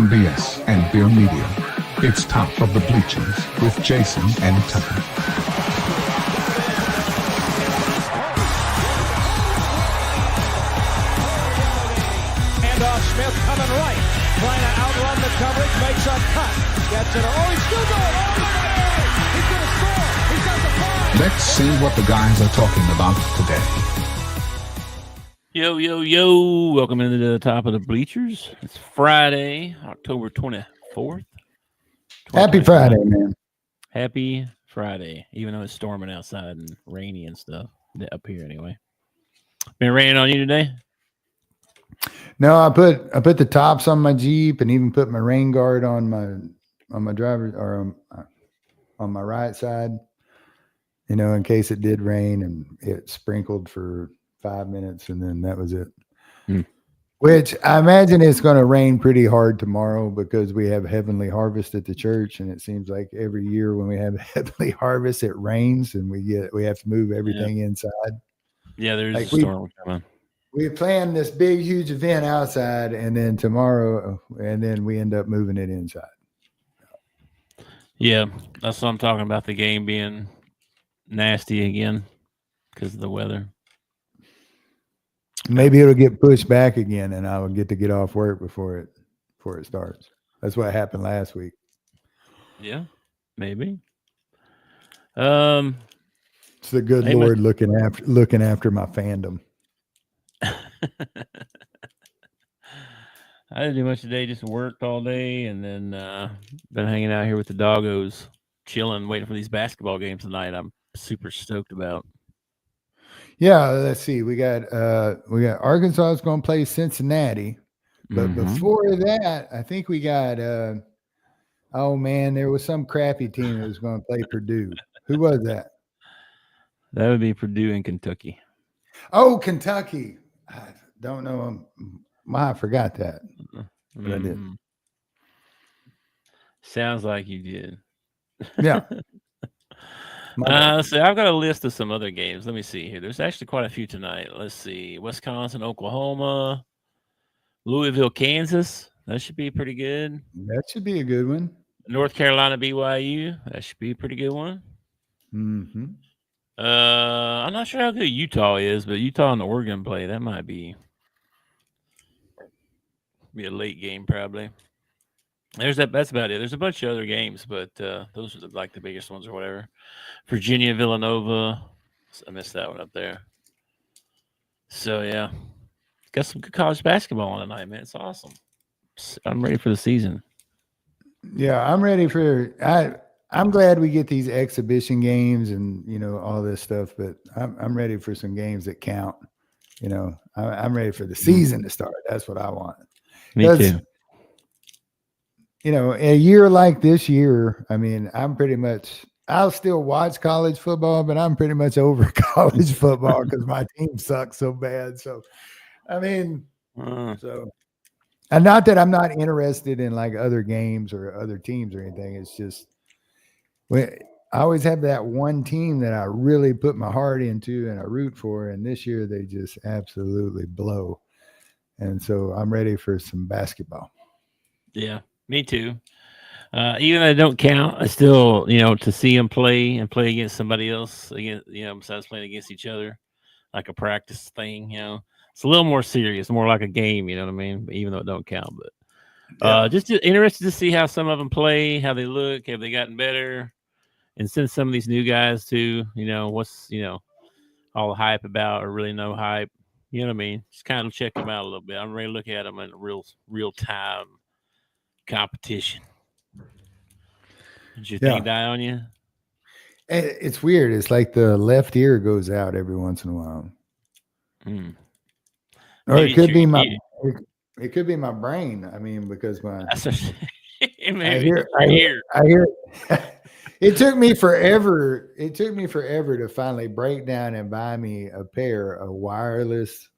from BS and Beer Media. It's Top of the Bleachers with Jason and Tucker. Handoff, Smith coming right, trying to outrun the coverage, makes a cut, gets it. Oh, he's still going all the way. He's going to score. He's got the ball. Let's see what the guys are talking about today. Yo, yo, yo. Welcome into the Top of the Bleachers. It's Friday, October 24th. Happy Friday, man. Happy Friday, even though it's storming outside and rainy and stuff up here anyway. Been raining on you today? No, I put the tops on my Jeep and even put my rain guard on my driver or on my right side, in case it did rain, and it sprinkled for 5 minutes and then that was it. Which I imagine it's going to rain pretty hard tomorrow because we have Heavenly Harvest at the church, and it seems like every year when we have Heavenly Harvest it rains and we have to move everything inside. Yeah, there's a storm coming. We planned this big, huge event outside, and then tomorrow, and then we end up moving it inside. Yeah, that's what I'm talking about, the game being nasty again because of the weather. Maybe it'll get pushed back again, and I will get to get off work before it starts. That's what happened last week. Yeah, maybe. It's the good Lord looking after my fandom. I didn't do much today, just worked all day, and then been hanging out here with the doggos, chilling, waiting for these basketball games tonight. I'm super stoked about. Yeah, let's see. We got Arkansas is going to play Cincinnati, but before that, I think we got there was some crappy team that was going to play Purdue. Who was that? That would be Purdue and Kentucky. Oh, Kentucky. I don't know. I forgot that. But I did. Sounds like you did. Yeah. Let's see. I've got a list of some other games. Let me see here. There's actually quite a few tonight. Let's see. Wisconsin, Oklahoma, Louisville, Kansas. That should be pretty good. That should be a good one. North Carolina, BYU. That should be a pretty good one. Mm-hmm. I'm not sure how good Utah is, but Utah and Oregon play. That might be a late game probably. That's about it. There's a bunch of other games, but those are the biggest ones or whatever. Virginia, Villanova. I missed that one up there. So yeah, got some good college basketball on tonight, man. It's awesome. I'm ready for the season. Yeah, I'm ready for. I'm glad we get these exhibition games and all this stuff, but I'm ready for some games that count. I'm ready for the season to start. That's what I want. Me too. A year like this year, I mean, I'll still watch college football, but I'm pretty much over college football because my team sucks so bad. So, and not that I'm not interested in like other games or other teams or anything. It's just, I always have that one team that I really put my heart into and I root for. And this year they just absolutely blow. And so I'm ready for some basketball. Yeah. Me too. Even though they don't count, I still, to see them play and play against somebody else, besides playing against each other, like a practice thing, it's a little more serious, more like a game, you know what I mean? Even though it don't count, but just interested to see how some of them play, how they look, have they gotten better, and since some of these new guys too, what's all the hype about or really no hype, you know what I mean? Just kind of check them out a little bit. I'm ready to look at them in real time. Competition. Did your thing die on you? It's weird. It's like the left ear goes out every once in a while. Or it could be my brain. I mean, because I hear. It took me forever. It took me forever to finally break down and buy me a pair of wireless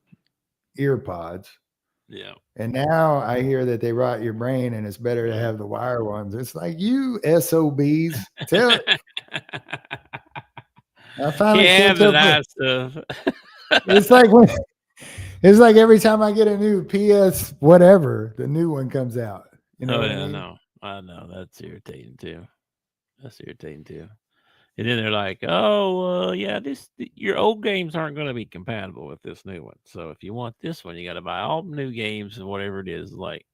ear pods. Yeah. And now I hear that they rot your brain and it's better to have the wire ones. It's like, you SOBs. I finally have the nice stuff. It's like every time I get a new PS whatever, the new one comes out. You know Oh what I yeah, mean? no, I know that's irritating too. That's irritating too. And then they're like, "Oh, yeah, your old games aren't going to be compatible with this new one. So if you want this one, you got to buy all new games and whatever it is." Like,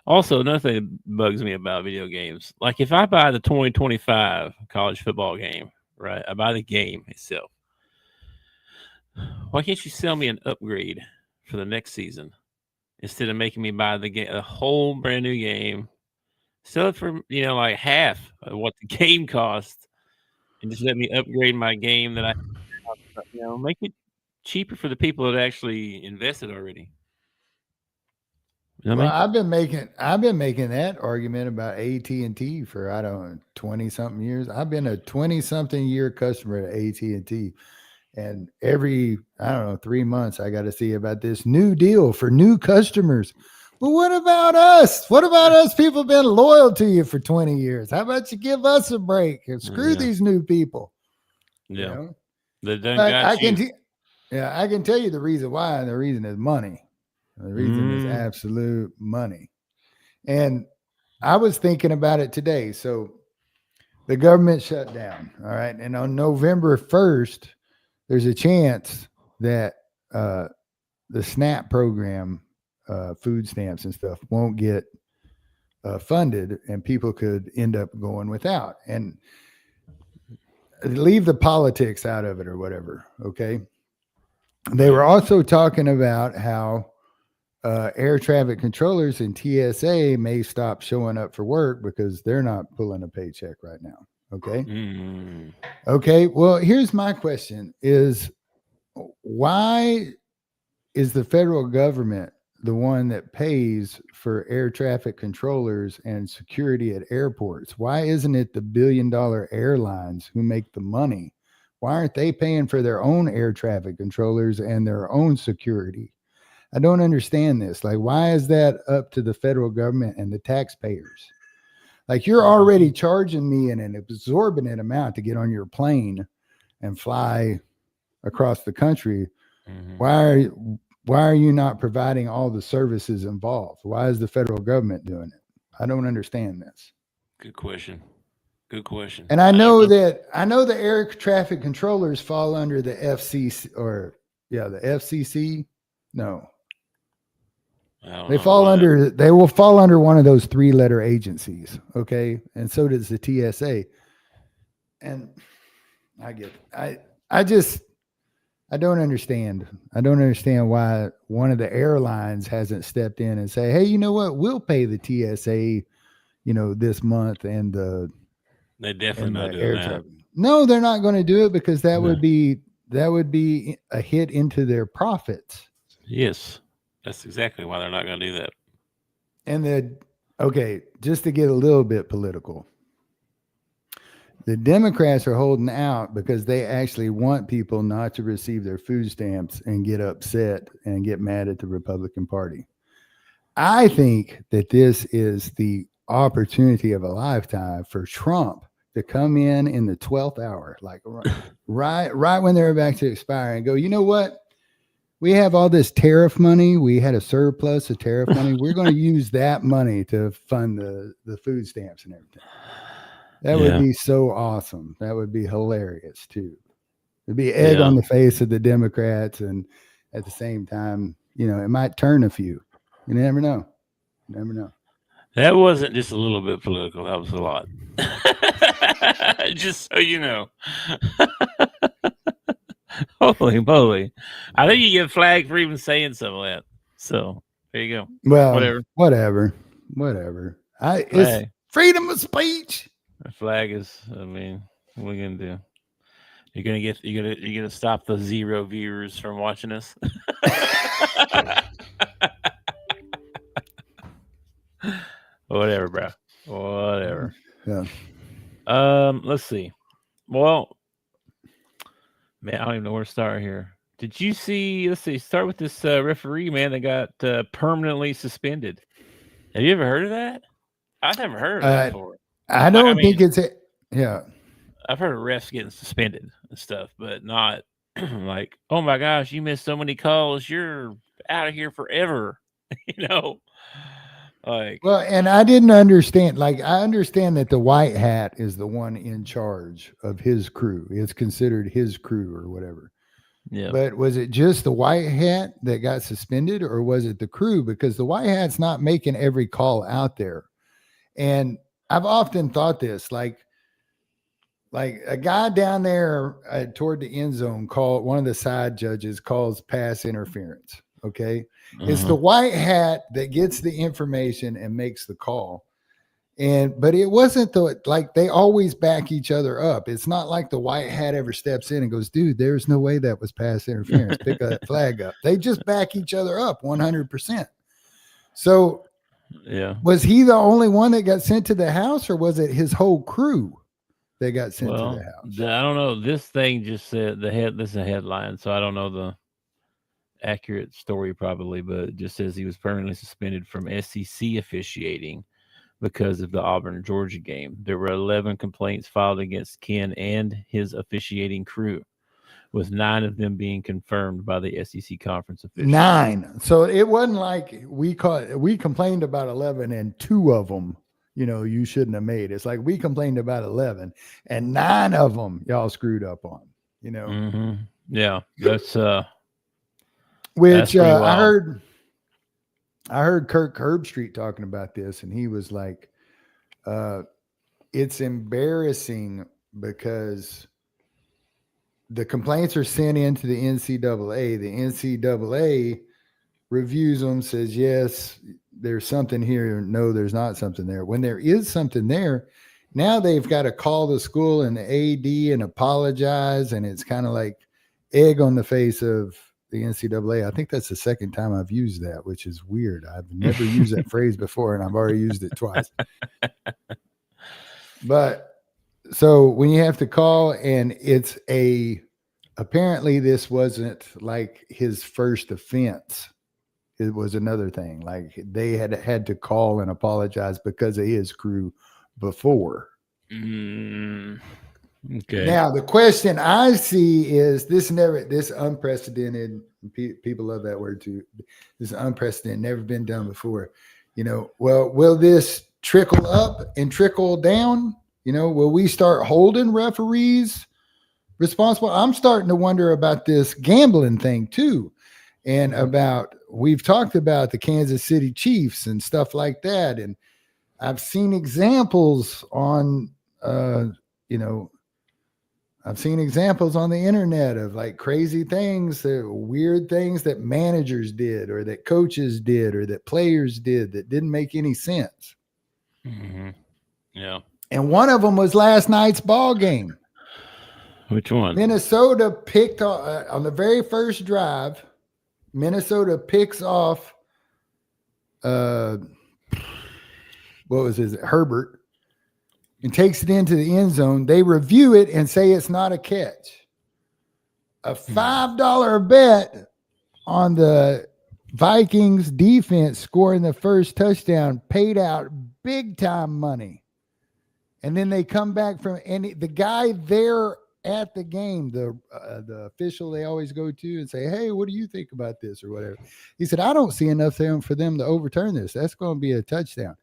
also another thing that bugs me about video games, like if I buy the 2025 college football game, right? I buy the game itself. Why can't you sell me an upgrade for the next season instead of making me buy the game, a whole brand new game? Sell it for like half of what the game costs, and just let me upgrade my game that I make it cheaper for the people that actually invested already. You know what Well, I I've been making that argument about AT&T for I don't know 20 something years. I've been a 20 something year customer at AT&T, and every I don't know 3 months I got to see about this new deal for new customers. Well, what about us? What about us people been loyal to you for 20 years? How about you give us a break and screw Yeah. these new people? Yeah. You know? They done But got I you. I can tell you the reason why, and the reason is money. The reason is Mm. absolute money. And I was thinking about it today. So the government shut down. All right. And on November 1st, there's a chance that the SNAP program, food stamps and stuff, won't get funded, and people could end up going without. And leave the politics out of it or whatever. Okay. They were also talking about how air traffic controllers and TSA may stop showing up for work because they're not pulling a paycheck right now. Okay. Mm. Okay. Well, here's my question is why is the federal government the one that pays for air traffic controllers and security at airports? Why isn't it the billion-dollar airlines who make the money? Why aren't they paying for their own air traffic controllers and their own security? I don't understand this. Like, why is that up to the federal government and the taxpayers? Like, you're already charging me an exorbitant amount to get on your plane and fly across the country. Mm-hmm. Why are you not providing all the services involved? Why is the federal government doing it? I don't understand this. Good question. Good question. And I know the air traffic controllers fall under the FCC the FCC. No, they will fall under one of those 3-letter agencies. Okay. And so does the TSA. And I don't understand. I don't understand why one of the airlines hasn't stepped in and say, hey, you know what? We'll pay the TSA, this month and they definitely not doing that. traffic. No, they're not going to do it because that would be a hit into their profits. Yes. That's exactly why they're not going to do that. And just to get a little bit political, the Democrats are holding out because they actually want people not to receive their food stamps and get upset and get mad at the Republican Party. I think that this is the opportunity of a lifetime for Trump to come in the 12th hour, like right when they're about to expire, and go, you know what? We have all this tariff money. We had a surplus of tariff money. We're going to use that money to fund the food stamps and everything. That would be so awesome. That would be hilarious too. It'd be egg on the face of the Democrats, and at the same time, it might turn a few. You never know. You never know. That wasn't just a little bit political. That was a lot. Just so you know. Holy moly. I think you get flagged for even saying some of that. So there you go. Well, whatever. It's freedom of speech. The flag is, what are we gonna do? You're gonna stop the 0 viewers from watching us. Whatever, bro. Whatever. Yeah. Let's see. Well, man, I don't even know where to start here. Did you see? Let's see. Start with this referee, man, that got permanently suspended. Have you ever heard of that? I've never heard of that before. I don't think it's it. Yeah. I've heard of refs getting suspended and stuff, but not like, oh my gosh, you missed so many calls, you're out of here forever. Like, Well, and I didn't understand. Like, I understand that the white hat is the one in charge of his crew. It's considered his crew or whatever. yeah. But was it just the white hat that got suspended, or was it the crew? Because the white hat's not making every call out there. And I've often thought this, like a guy down there toward the end zone called, one of the side judges calls pass interference. Okay. It's the white hat that gets the information and makes the call. But it wasn't like they always back each other up. It's not like the white hat ever steps in and goes, dude, there's no way that was pass interference. Pick that flag up. They just back each other up 100%. So Yeah. was he the only one that got sent to the house, or was it his whole crew that got sent to the house? I don't know. This thing just said this is a headline, so I don't know the accurate story probably, but it just says he was permanently suspended from SEC officiating because of the Auburn, Georgia game. There were 11 complaints filed against Ken and his officiating crew, with 9 of them being confirmed by the SEC conference officials. 9. So it wasn't like we complained about 11 and 2 of them, you shouldn't have made. It's like we complained about 11 and 9 of them y'all screwed up on, Mm-hmm. Yeah, that's which that's I heard Kirk Herbstreit talking about this, and he was like, it's embarrassing because the complaints are sent into the NCAA. The NCAA reviews them, says, yes, there's something here. No, there's not something there. When there is something there, now they've got to call the school and the AD and apologize. And it's kind of like egg on the face of the NCAA. I think that's the second time I've used that, which is weird. I've never used that phrase before, and I've already used it twice. But so when you have to call, and apparently this wasn't like his first offense. It was another thing. Like they had to call and apologize because of his crew before. Okay. Now the question I see is this unprecedented. People love that word too. This unprecedented, never been done before. Well, will this trickle up and trickle down? Will we start holding referees responsible? I'm starting to wonder about this gambling thing too. And we've talked about the Kansas City Chiefs and stuff like that. And I've seen examples on, I've seen examples on the internet of like crazy things, weird things that managers did or that coaches did or that players did that didn't make any sense. Mm-hmm. Yeah. And one of them was last night's ball game. Which one? Minnesota picked on the very first drive. Minnesota picks off, Herbert, and takes it into the end zone. They review it and say it's not a catch. A $5 bet on the Vikings defense scoring the first touchdown paid out big time money. And then they come back the guy there at the game, the official they always go to and say, hey, what do you think about this or whatever? He said, I don't see enough there for them to overturn this. That's going to be a touchdown.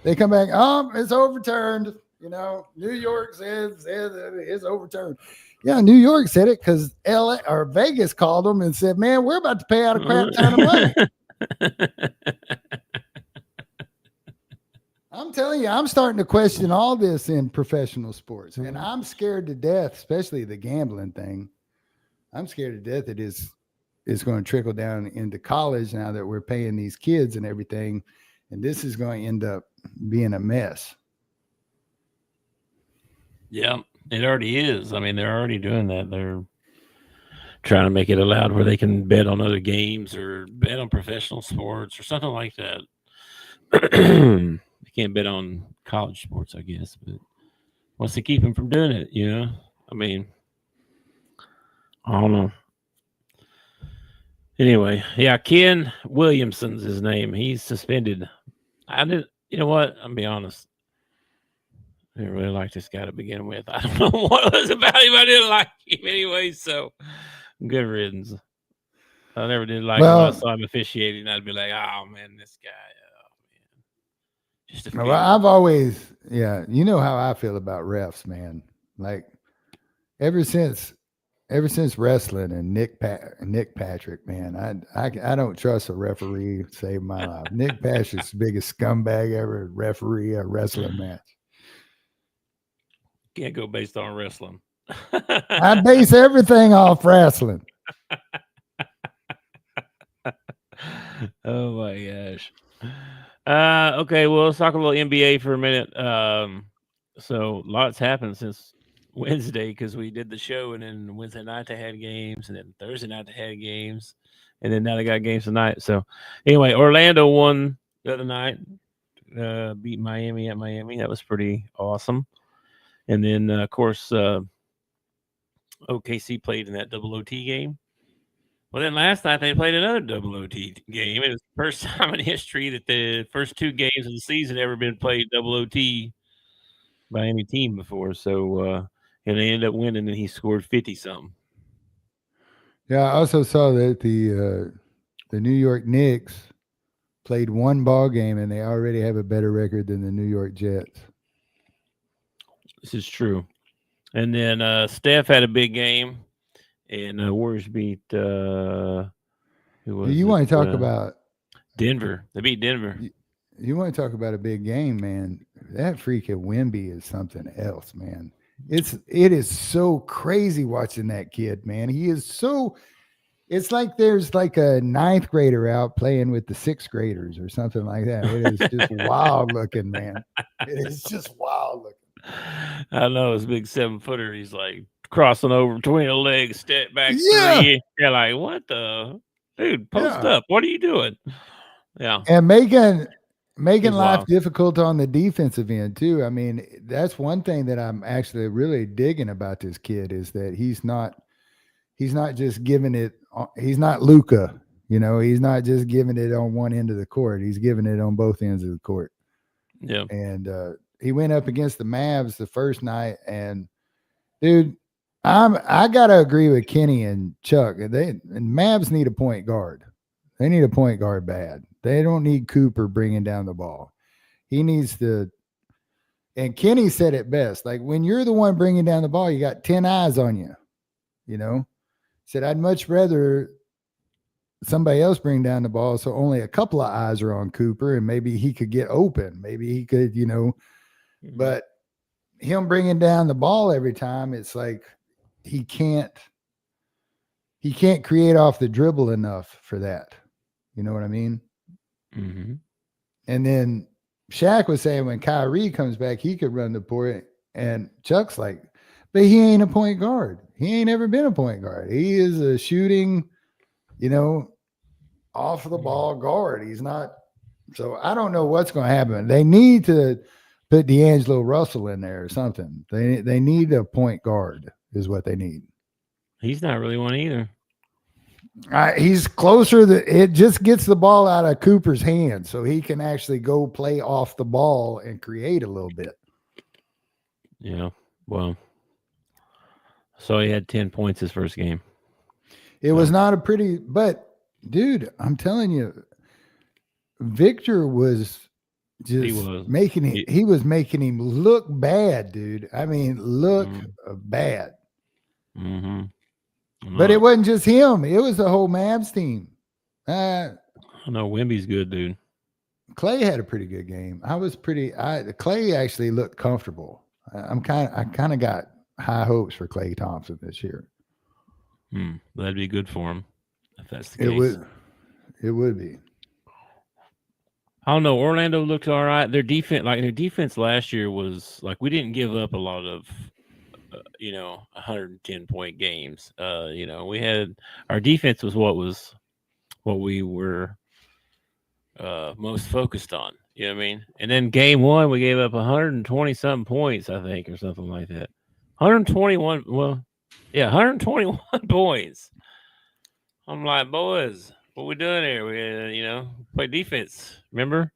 They come back, it's overturned. New York says it's overturned. Yeah, New York said it because LA or Vegas called them and said, man, we're about to pay out a crap ton of money. I'm telling you, I'm starting to question all this in professional sports, and I'm scared to death, especially the gambling thing. I'm scared to death it is going to trickle down into college now that we're paying these kids and everything, and this is going to end up being a mess. Yeah, it already is. I mean, they're already doing that. They're trying to make it allowed where they can bet on other games or bet on professional sports or something like that. They can't bet on college sports, I guess, but what's to keep them from doing it? I mean, I don't know. Anyway, yeah, Ken Williamson's his name. He's suspended. You know what? I'll be honest. I didn't really like this guy to begin with. I don't know what it was about him. I didn't like him anyway, so good riddance. I never did like him. I saw him officiating. I'd be like, oh, man, this guy. Oh, man. Just a Well, few. I've always, you know how I feel about refs, man. Like ever since wrestling and Nick Patrick, man, I don't trust a referee. Save my life. Nick Patrick's the biggest scumbag ever referee a wrestling match. Can't go based on wrestling. I base everything off wrestling. Oh my gosh. Okay, well, let's talk a little NBA for a minute. So lots happened since Wednesday because we did the show, and then Wednesday night they had games, and then Thursday night they had games, and then now they got games tonight. So anyway, Orlando won the other night, beat Miami at Miami. That was pretty awesome. And then of course OKC played in that double OT game. Well, then last night they played another double OT game. It was the first time in history that the first two games of the season ever been played double OT by any team before. So, and they ended up winning, and he scored 50-something. Yeah, I also saw that the New York Knicks played one ball game, and they already have a better record than the New York Jets. This is true. And then Steph had a big game, and Warriors beat who was You it? want to talk about Denver? They beat Denver. You want to talk about a big game, man? That freaking Wemby is something else, man. It is so crazy watching that kid, man. He is so. It's like there's like a ninth grader out playing with the sixth graders or something like that. It is just wild looking, man. It is just wild looking. I know his big 7-footer. He's like crossing over between the legs, step back three. You're like, what the dude? Post up. What are you doing? Yeah, and making life wild. difficult on the defensive end too. I mean, that's one thing that I'm actually really digging about this kid is that he's not just giving it. He's not Luka, you know. He's not just giving it on one end of the court. He's giving it on both ends of the court. Yeah, and he went up against the Mavs the first night, and dude, I gotta agree with Kenny and Chuck. And Mavs need a point guard. They need a point guard bad. They don't need Cooper bringing down the ball. He needs to. And Kenny said it best. Like when you're the one bringing down the ball, you got 10 eyes on you. You know, said I'd much rather somebody else bring down the ball, so only a couple of eyes are on Cooper, and maybe he could get open. Maybe he could, you know. But him bringing down the ball every time, it's like he can't create off the dribble enough for that. You know what I mean? Mm-hmm. And then Shaq was saying when Kyrie comes back, he could run the point. And Chuck's like, but he ain't a point guard. He ain't ever been a point guard. He is a shooting, you know, off the ball guard. He's not. So I don't know what's going to happen. They need to put D'Angelo Russell in there or something. They need a point guard is what they need. He's not really one either. He's closer. It just gets the ball out of Cooper's hands so he can actually go play off the ball and create a little bit. Yeah. Well, so he had 10 points his first game. It was not a pretty, but dude, I'm telling you, Victor was just making him. He was making him look bad, dude. I mean, look bad. Mm-hmm. But it wasn't just him. It was the whole Mavs team. I know Wemby's good, dude. Clay had a pretty good game. Clay actually looked comfortable. I kind of got high hopes for Klay Thompson this year. That'd be good for him if that's the case. It would be. I don't know. Orlando looked all right. Their defense last year was like we didn't give up a lot of 110-point games. We had our defense was what we were most focused on. You know what I mean? And then game one, we gave up 120-something points, I think, or something like that. 121. Well, yeah, 121 points. I'm like, boys, what we doing here? We play defense. Remember?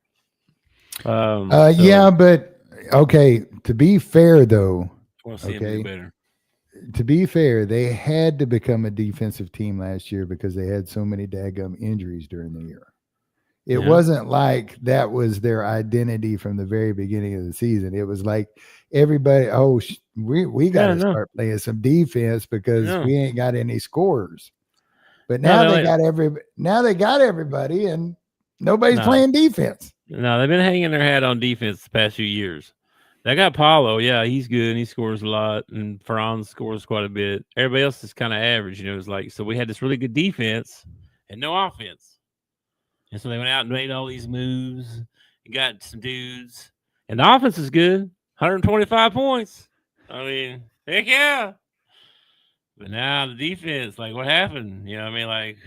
Yeah, but okay. To be fair, though. Want to see him do better. To be fair, they had to become a defensive team last year because they had so many daggum injuries during the year. It wasn't like that was their identity from the very beginning of the season. It was like everybody, we got to start playing some defense because we ain't got any scorers. But now they got everybody, and nobody's playing defense. No, they've been hanging their hat on defense the past few years. They got Paulo. Yeah, he's good. And he scores a lot. And Franz scores quite a bit. Everybody else is kind of average. You know, it's like, so we had this really good defense and no offense. And so they went out and made all these moves and got some dudes. And the offense is good. 125 points. I mean, heck yeah. But now the defense, like, what happened? You know what I mean? Like,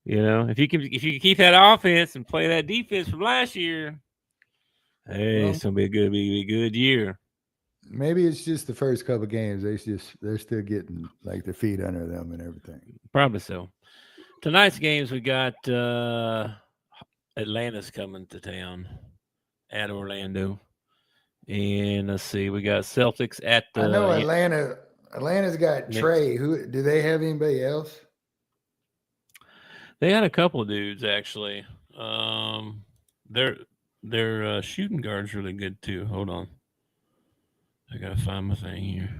you know, if you can keep that offense and play that defense from last year, hey, it's gonna be a good year. Maybe it's just the first couple of games. They're still getting like their feet under them and everything. Probably so. Tonight's games, we got Atlanta's coming to town at Orlando, and let's see, we got Celtics at the. I know Atlanta. Atlanta's got Trey. Who do they have? Anybody else? They had a couple of dudes actually. Their shooting guard's really good too. Hold on, I gotta find my thing here.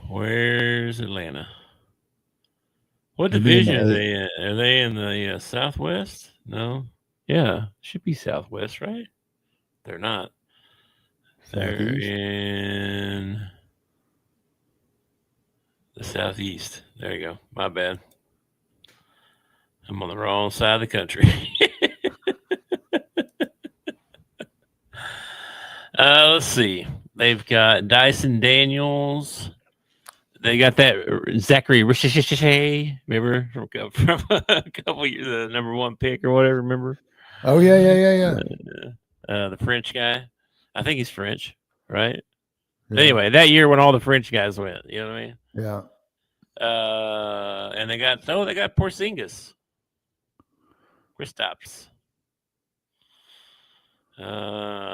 Where's Atlanta? What division are they in? Are they in the Southwest? No. Yeah, should be Southwest, right? They're not. They're in the Southeast. There you go. My bad. I'm on the wrong side of the country. Let's see. They've got Dyson Daniels. They got that Zachary Richie, remember from a couple years, the number 1 pick or whatever. Remember? Oh yeah. The French guy. I think he's French, right? Yeah. Anyway, that year when all the French guys went, you know what I mean? Yeah. And they got Porzingis, Kristaps.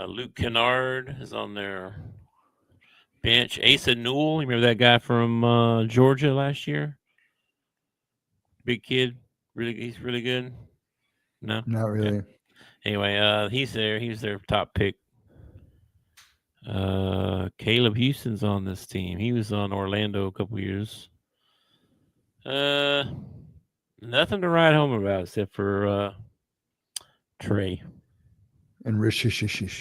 Luke Kennard is on their bench. Asa Newell, you remember that guy from Georgia last year? Big kid, he's really good. No, not really. Okay. Anyway, he's there. He's their top pick. Caleb Houston's on this team. He was on Orlando a couple years. Nothing to write home about except for Trey. And Rishish.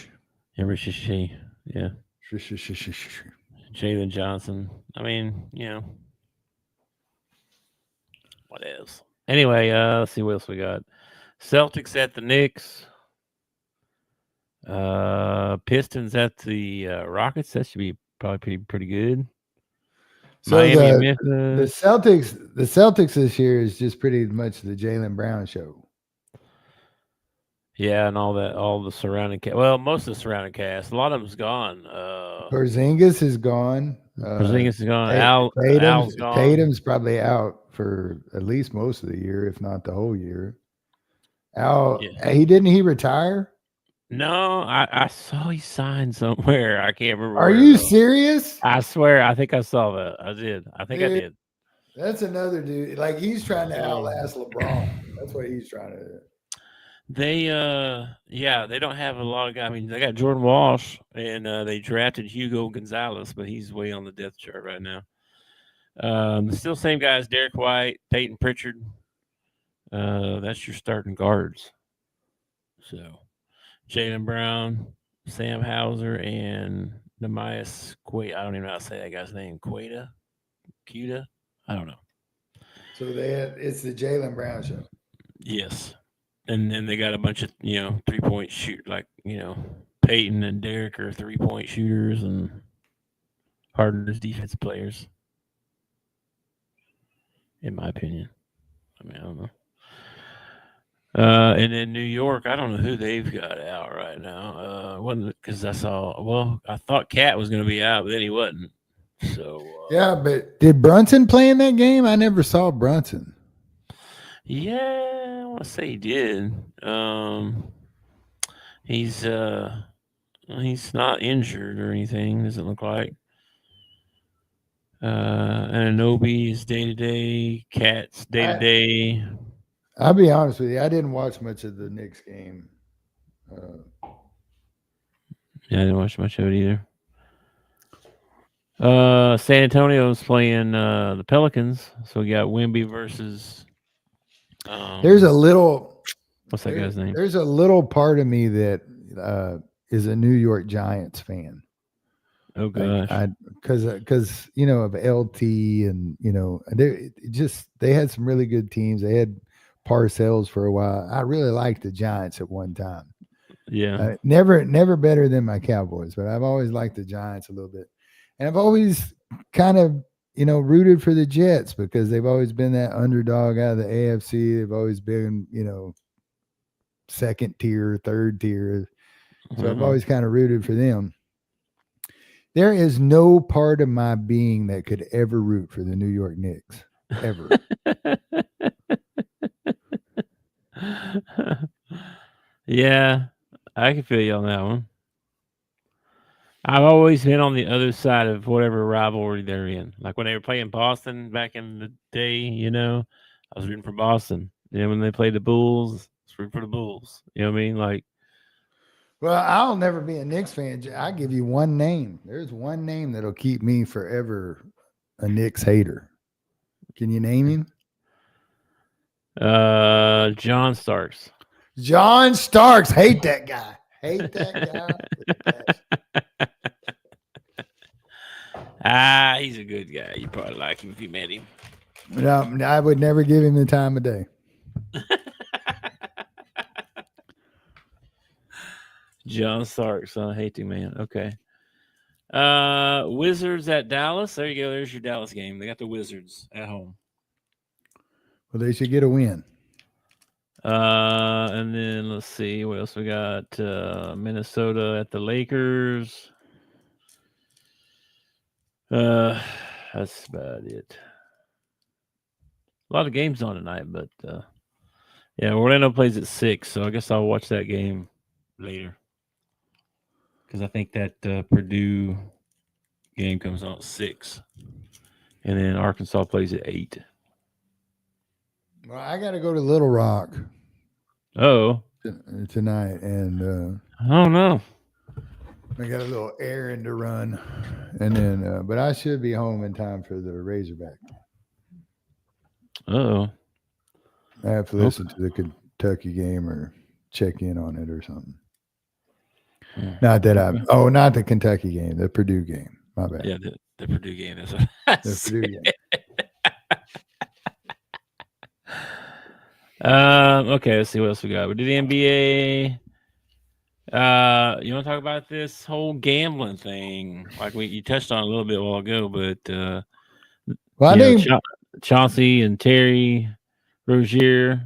Yeah. Jalen Johnson. I mean, you know. What else? Anyway, let's see what else we got. Celtics at the Knicks. Pistons at the Rockets. That should be probably pretty good. So the Celtics this year is just pretty much the Jaylen Brown show. Yeah, and all the surrounding cast. Well, most of the surrounding cast. A lot of them's gone. Porzingis is gone. Porzingis is gone. Al's gone. Tatum's probably out for at least most of the year, if not the whole year. Al, didn't he retire? No, I saw he signed somewhere. I can't remember. Are you serious? I swear, I think I saw that. I did. I did. That's another dude. Like, he's trying to outlast LeBron. That's what he's trying to do. They they don't have a lot of guys. I mean, they got Jordan Walsh, and they drafted Hugo Gonzalez, but he's way on the depth chart right now. Still same guys: Derek White, Peyton Pritchard. That's your starting guards. So, Jaylen Brown, Sam Hauser, and Nehemias Queta. I don't even know how to say that guy's name. Queta? I don't know. So it's the Jaylen Brown show. Yes. And then they got a bunch of, 3-point shoot, like, Peyton and Derek are 3-point shooters and Harden's defense players, in my opinion. I mean, I don't know. And then New York, I don't know who they've got out right now. Wasn't because I thought Cat was going to be out, but then he wasn't. So yeah, but did Brunson play in that game? I never saw Brunson. Yeah, I want to say he did. He's not injured or anything. Doesn't look like. Ananobi is day-to-day. Cats day-to-day. I'll be honest with you. I didn't watch much of the Knicks game. Yeah, I didn't watch much of it either. San Antonio's playing the Pelicans, so we got Wemby versus. There's a little. What's that guy's name? There's a little part of me that is a New York Giants fan. Oh gosh, because of LT and they had some really good teams. They had Parcells for a while. I really liked the Giants at one time. Yeah, never better than my Cowboys, but I've always liked the Giants a little bit, and I've always kind of rooted for the Jets because they've always been that underdog out of the AFC. They've always been second tier, third tier, so I've always kind of rooted for them. There is no part of my being that could ever root for the New York Knicks, ever. Yeah, I can feel you on that one. I've always been on the other side of whatever rivalry they're in. Like when they were playing Boston back in the day, I was rooting for Boston. When they played the Bulls, I was rooting for the Bulls. You know what I mean? Like, well, I'll never be a Knicks fan. I'll give you one name. There's one name that'll keep me forever a Knicks hater. Can you name him? John Starks. John Starks. Hate that guy. Hate that guy. He's a good guy. You probably like him if you met him. No, I would never give him the time of day. John Starks, hating man. Okay. Wizards at Dallas. There you go. There's your Dallas game. They got the Wizards at home. Well, they should get a win. And then let's see what else we got. Minnesota at the Lakers. That's about it. A lot of games on tonight, but yeah, Orlando plays at 6, so I guess I'll watch that game later. Because I think that Purdue game comes on at 6. And then Arkansas plays at 8. Well, I got to go to Little Rock. Oh. Tonight. And oh, no. I got a little errand to run. And then, but I should be home in time for the Razorback. Uh-oh. I have to listen to the Kentucky game or check in on it or something. Not that not the Kentucky game, the Purdue game. My bad. Yeah, the Purdue game. That's what the Purdue game. Okay, let's see what else we got. We did the NBA. You want to talk about this whole gambling thing? Like you touched on a little bit a while ago, but well, I think Chauncy and Terry Rozier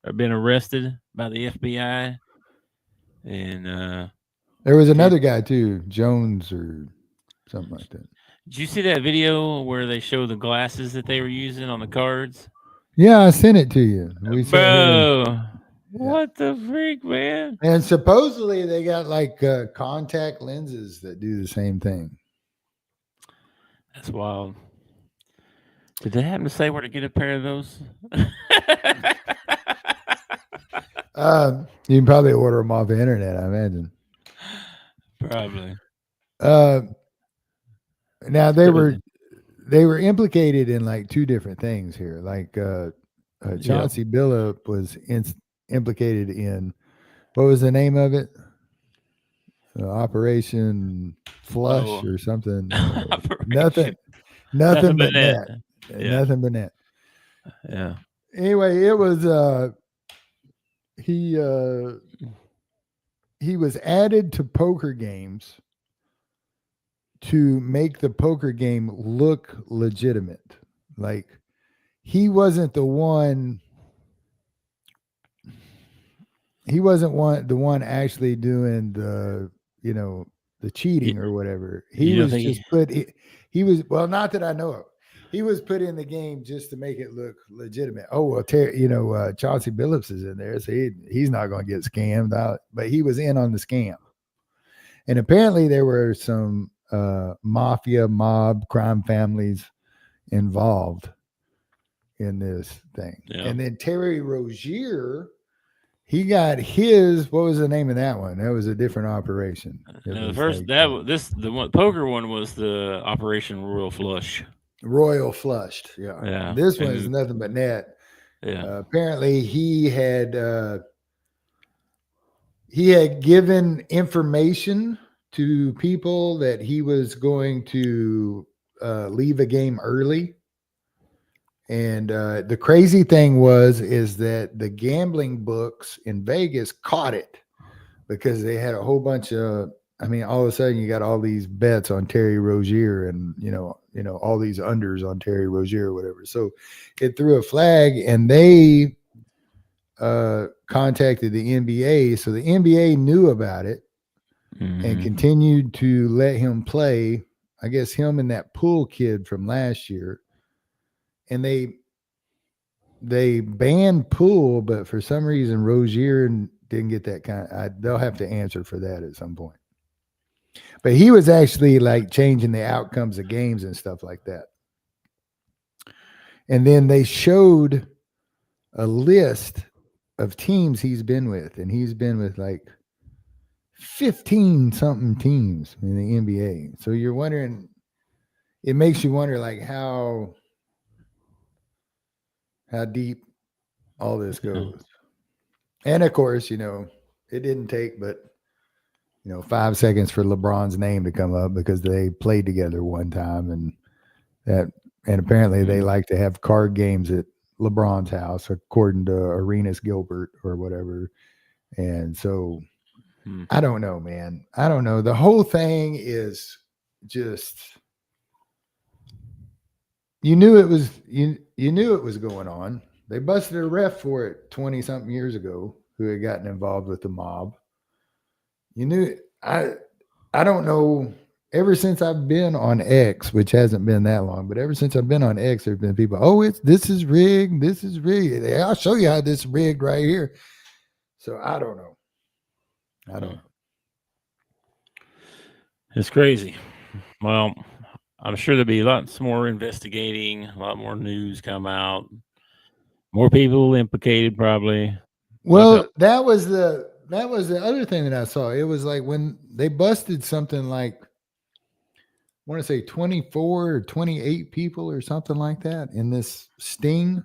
have been arrested by the FBI, and there was another guy too, Jones or something like that. Did you see that video where they show the glasses that they were using on the cards? Yeah, I sent it to you. Bro, what the freak, man? And supposedly they got like contact lenses that do the same thing. That's wild. Did they happen to say where to get a pair of those? You can probably order them off the internet, I imagine. Probably. Now they were implicated in like two different things here. Like Chauncy Billups was implicated in, what was the name of it? Operation Flush or something. Nothing but that. Yeah. Nothing but that. Yeah. Anyway, it was he was added to poker games to make the poker game look legitimate. Like he wasn't the one actually doing the cheating or whatever. He was just not that I know of. He was put in the game just to make it look legitimate. Oh, well, Chauncy Billups is in there, so he's not going to get scammed out. But he was in on the scam. And apparently there were some mob crime families involved in this thing. Yeah. And then Terry Rozier, he got his. What was the name of that one? That was a different operation. The first the one poker one was the Operation Royal Flush. Royal Flushed. Yeah. Yeah. This one is nothing but net. Yeah. Apparently, he had given information to people that he was going to leave a game early. And the crazy thing is that the gambling books in Vegas caught it because they had a whole bunch of, all of a sudden you got all these bets on Terry Rozier and, all these unders on Terry Rozier or whatever. So it threw a flag and they contacted the NBA. So the NBA knew about it and continued to let him play, I guess him and that Poole kid from last year. And they banned Poole, but for some reason Rozier didn't get that kind. They'll have to answer for that at some point. But he was actually like changing the outcomes of games and stuff like that. And then they showed a list of teams he's been with, and he's been with like 15 something teams in the NBA. So you're wondering, it makes you wonder like how deep all this goes. And of course, it didn't take but 5 seconds for LeBron's name to come up because they played together one time, and apparently they like to have card games at LeBron's house, according to Arenas Gilbert or whatever. And so I don't know, man. I don't know. The whole thing is just, you knew it was going on. They busted a ref for it 20 something years ago who had gotten involved with the mob. You knew, I don't know. Ever since I've been on X, which hasn't been that long, but ever since I've been on X, there've been people, this is rigged. This is rigged. I'll show you how this is rigged right here. So I don't know. It's crazy. Well, I'm sure there'll be lots more investigating, a lot more news come out, more people implicated probably. Well, that was the other thing that I saw. It was like when they busted something like, I want to say 24 or 28 people or something like that in this sting.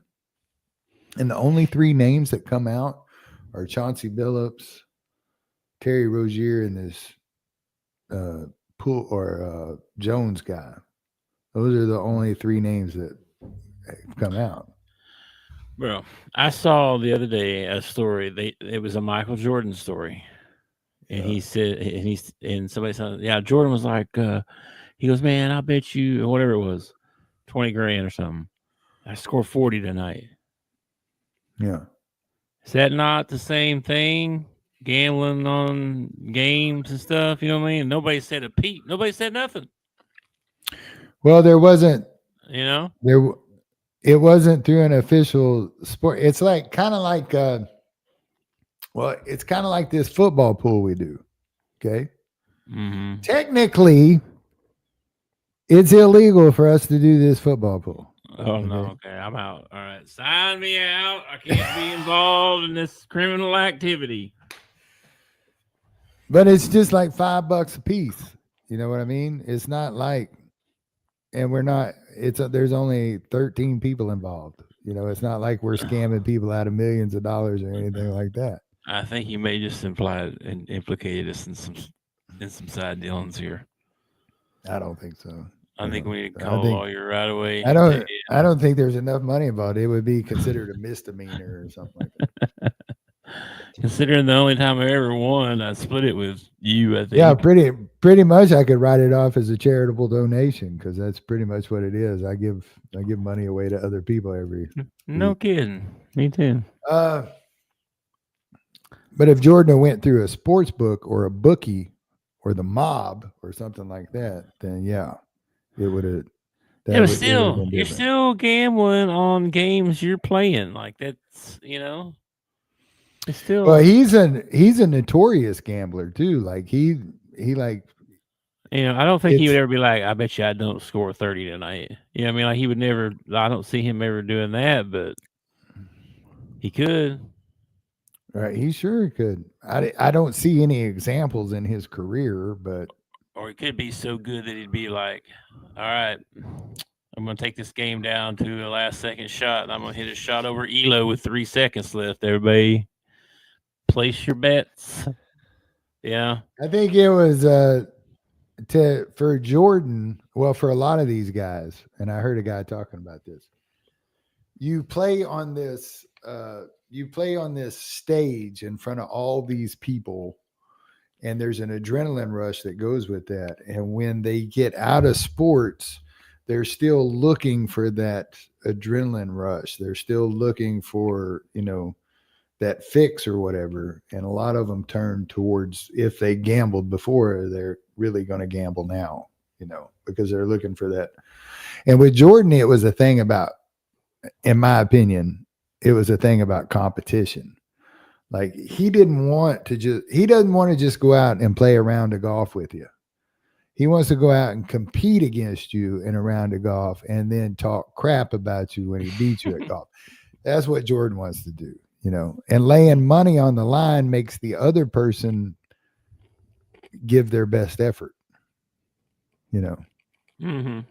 And the only 3 names that come out are Chauncy Billups, Terry Rozier, and this Poole or Jones guy. Those are the only 3 names that have come out. Bro, I saw the other day a story. It was a Michael Jordan story. And he said, and somebody said, yeah, Jordan was like, he goes, man, I bet you, whatever it was, 20 grand or something. I scored 40 tonight. Yeah. Is that not the same thing? Gambling on games and stuff, you know what I mean? Nobody said a peep. Nobody said nothing. Well, there wasn't, it wasn't through an official sport. It's like kind of like it's kind of like this football pool we do. Okay. Mm-hmm. Technically, it's illegal for us to do this football pool. Oh, no. Okay. I'm out. All right. Sign me out. I can't be involved in this criminal activity. But it's just like $5 a piece. You know what I mean? It's not like, and there's only 13 people involved. It's not like we're scamming people out of millions of dollars or anything like that. I think you may just implicated us in some side dealings here. I don't think so. I think we need to call a lawyer right away. I don't think there's enough money involved. It would be considered a misdemeanor or something like that. Considering the only time I ever won, I split it with you, I think. Yeah, pretty much I could write it off as a charitable donation because that's pretty much what it is. I give money away to other people every week. Kidding. Me too. But if Jordan went through a sports book or a bookie or the mob or something like that, then yeah, it would have. Yeah, but still, you're still gambling on games you're playing. Like that's, it's still. Well, he's a notorious gambler too. Like he I don't think he would It's ever be like, I bet you I don't score 30 tonight. I mean, like he would never, I don't see him ever doing that, but he could. right. He sure could. I don't see any examples in his career, but Or he could be so good that he'd be like, all right, I'm going to take this game down to a last second shot, and I'm going to hit a shot over Elo with 3 seconds left. Everybody, place your bets. Yeah. I think it was for Jordan. Well, for a lot of these guys, and I heard a guy talking about this. You play on this. You play on this stage in front of all these people, and there's an adrenaline rush that goes with that. And when they get out of sports, they're still looking for that adrenaline rush. They're still looking for, that fix or whatever. And a lot of them turn towards, if they gambled before, they're really going to gamble now, because they're looking for that. And with Jordan, it was a thing about, in my opinion, it was a thing about competition. Like he doesn't want to just go out and play a round of golf with you. He wants to go out and compete against you in a round of golf and then talk crap about you when he beats you at golf. That's what Jordan wants to do, and laying money on the line makes the other person give their best effort, Mm-hmm.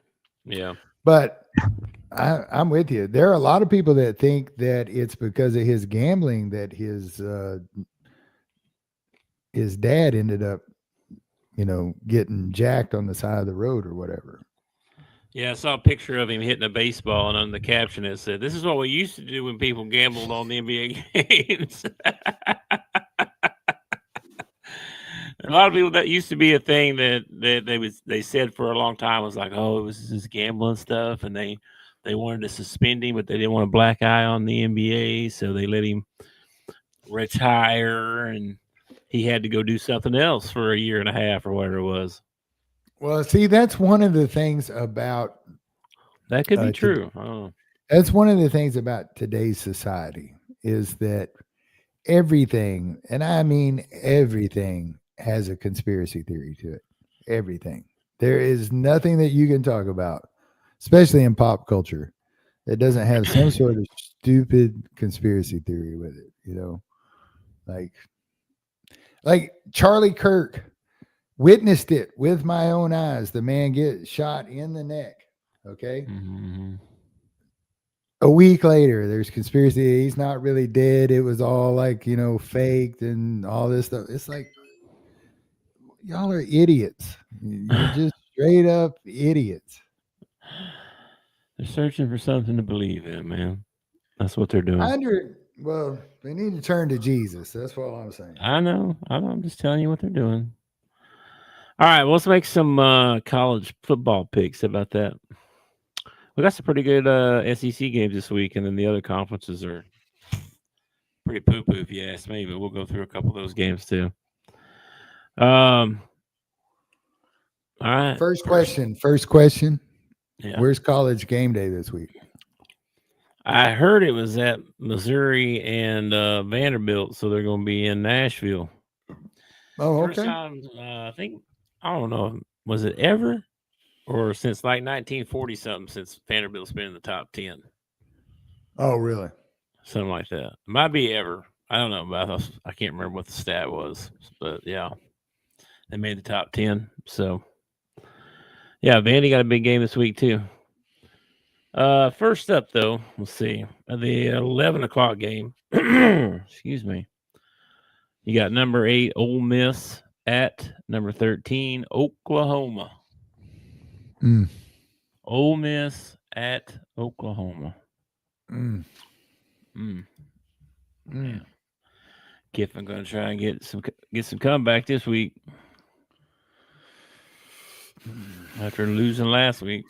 Yeah. But I'm with you. There are a lot of people that think that it's because of his gambling that his dad ended up, getting jacked on the side of the road or whatever. Yeah, I saw a picture of him hitting a baseball, and on the caption it said, "This is what we used to do when people gambled on the NBA games." A lot of people, that used to be a thing that they said for a long time, was like, oh, it was this gambling stuff, and they wanted to suspend him, but they didn't want a black eye on the NBA, so they let him retire, and he had to go do something else for a year and a half or whatever it was. Well, see, that's one of the things about that could be true. That's one of the things about today's society is that everything, and I mean everything, has a conspiracy theory to it. Everything. There is nothing that you can talk about, especially in pop culture, that doesn't have some sort of stupid conspiracy theory with it, like Charlie Kirk witnessed it with my own eyes. The man get shot in the neck. Okay. Mm-hmm. A week later, there's conspiracy. He's not really dead. It was all like, faked and all this stuff. It's like, y'all are idiots. You're just straight up idiots. They're searching for something to believe in, man. That's what they're doing. Well, they need to turn to Jesus. That's what I'm saying. I know. I'm just telling you what they're doing. All right, well, let's make some college football picks. How about that? We got some pretty good SEC games this week, and then the other conferences are pretty poo-poo, if you ask me, but we'll go through a couple of those games too. All right. First question. Yeah. Where's College Game Day this week? I heard it was at Missouri and Vanderbilt, so they're going to be in Nashville. Oh, okay. First time, I think, I don't know, was it ever or since like 1940 something, since Vanderbilt's been in the top 10? Oh, really? Something like that. It might be ever. I don't know, but I can't remember what the stat was, but yeah, they made the top 10. So yeah, Vandy got a big game this week too. First up though, let's see, the 11 o'clock game. Excuse me. You got number 8 Ole Miss at number 13 Oklahoma. Ole Miss at Oklahoma. Yeah. Kiffin going to try and get some comeback this week after losing last week.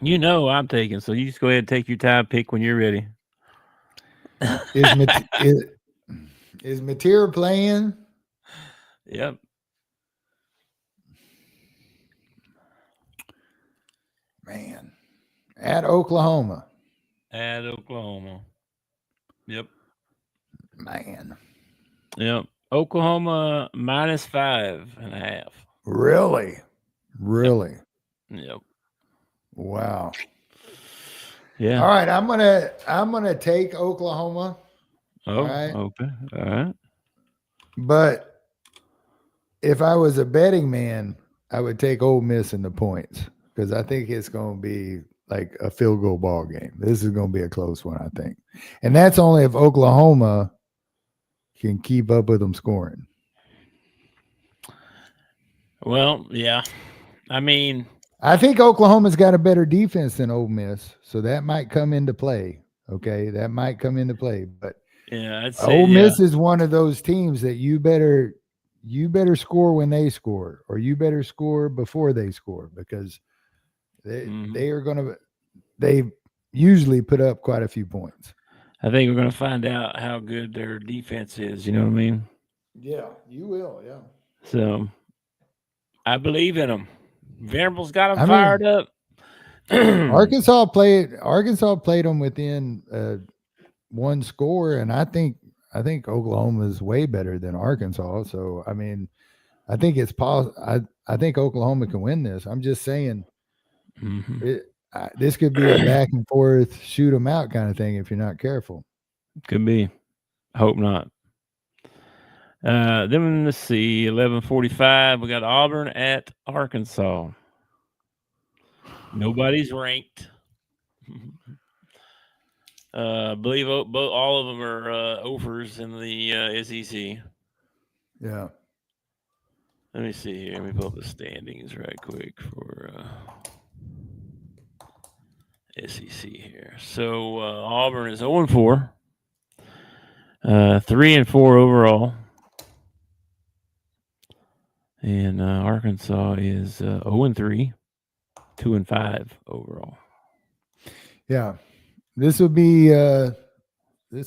I'm taking, so you just go ahead and take your time, pick when you're ready. Is Mateer playing? Yep. Man, at Oklahoma. At Oklahoma. Yep. Man. Yep. Oklahoma -5.5. Really? Really? Yep. Wow. Yeah. All right, I'm gonna take Oklahoma. Oh, right. okay. All right. But if I was a betting man, I would take Ole Miss in the points because I think it's going to be like a field goal ball game. This is going to be a close one, I think. And that's only if Oklahoma can keep up with them scoring. Well, yeah. I mean, I think Oklahoma's got a better defense than Ole Miss, so that might come into play. Okay, that might come into play. But yeah, I'd say Ole Miss is one of those teams that you better score when they score, or you better score before they score because they are going to. They usually put up quite a few points. I think we're going to find out how good their defense is. You know what I mean? Yeah, you will. Yeah. So I believe in them. Venerable's got them fired up. Arkansas played them within one score, and I think Oklahoma is way better than Arkansas. So I mean, I think it's possible. I think Oklahoma can win this. I'm just saying, this could be a back and forth, shoot 'em out kind of thing if you're not careful. Could be. I hope not. Then let's see, 11:45. We got Auburn at Arkansas. Nobody's ranked. I believe all of them are offers in the SEC. Yeah. Let me see here. Let me pull up the standings right quick for SEC here. So Auburn is 0-4, 3-4 overall, and Arkansas is 0-3, 2-5 overall. Yeah, this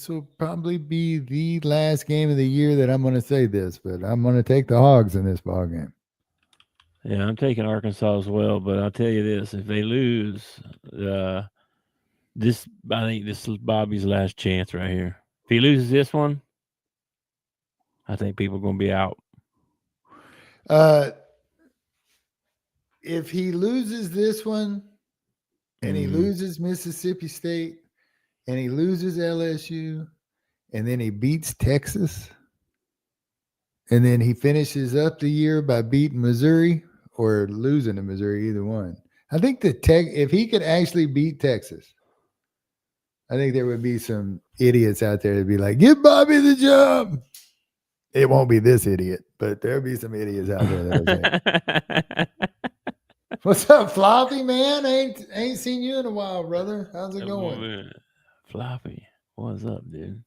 will probably be the last game of the year that I'm going to say this, but I'm going to take the Hogs in this ball game. Yeah, I'm taking Arkansas as well, but I'll tell you this: if they lose, I think this is Bobby's last chance right here. If he loses this one, I think people are going to be out. If he loses this one, and he loses Mississippi State, and he loses LSU, and then he beats Texas, and then he finishes up the year by beating Missouri or losing to Missouri, either one. I think if he could actually beat Texas, I think there would be some idiots out there that'd be like, give Bobby the job. It won't be this idiot, but there'll be some idiots out there that What's up, Floppy, man? Ain't seen you in a while, brother. How's it going? Floppy, what's up, dude?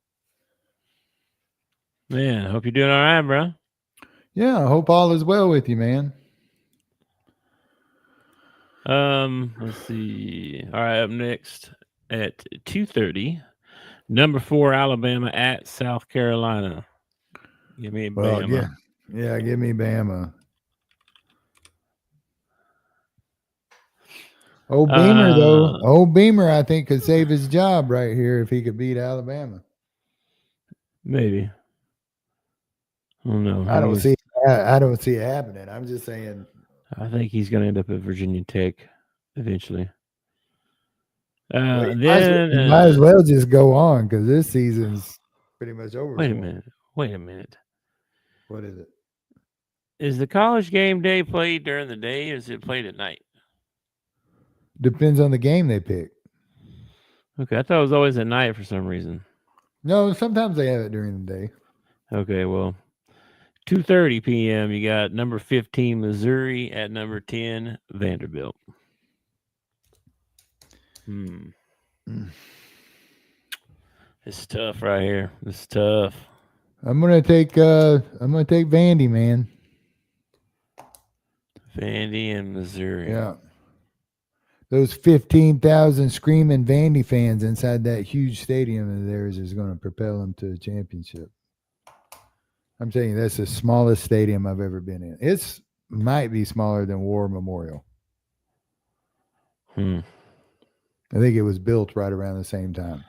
Man, I hope you're doing all right, bro. Yeah, I hope all is well with you, man. Let's see. All right, up next at 2:30, number 4 Alabama at South Carolina. Give me Bama. Yeah, give me Bama. Beamer, though. Beamer, I think, could save his job right here if he could beat Alabama. Maybe. I don't know. I don't see it happening. I'm just saying. I think he's going to end up at Virginia Tech eventually. Might as well just go on because this season's pretty much over. Wait a minute. What is it? Is the college game day played during the day or is it played at night? Depends on the game they pick. Okay, I thought it was always at night for some reason. No, sometimes they have it during the day. Okay, well, 2:30 p.m. You got number 15 Missouri at number 10 Vanderbilt. It's tough right here. It's tough. I'm gonna take Vandy, man. Vandy and Missouri. Yeah. Those 15,000 screaming Vandy fans inside that huge stadium of theirs is going to propel them to a championship. I'm telling you, that's the smallest stadium I've ever been in. It might be smaller than War Memorial. I think it was built right around the same time.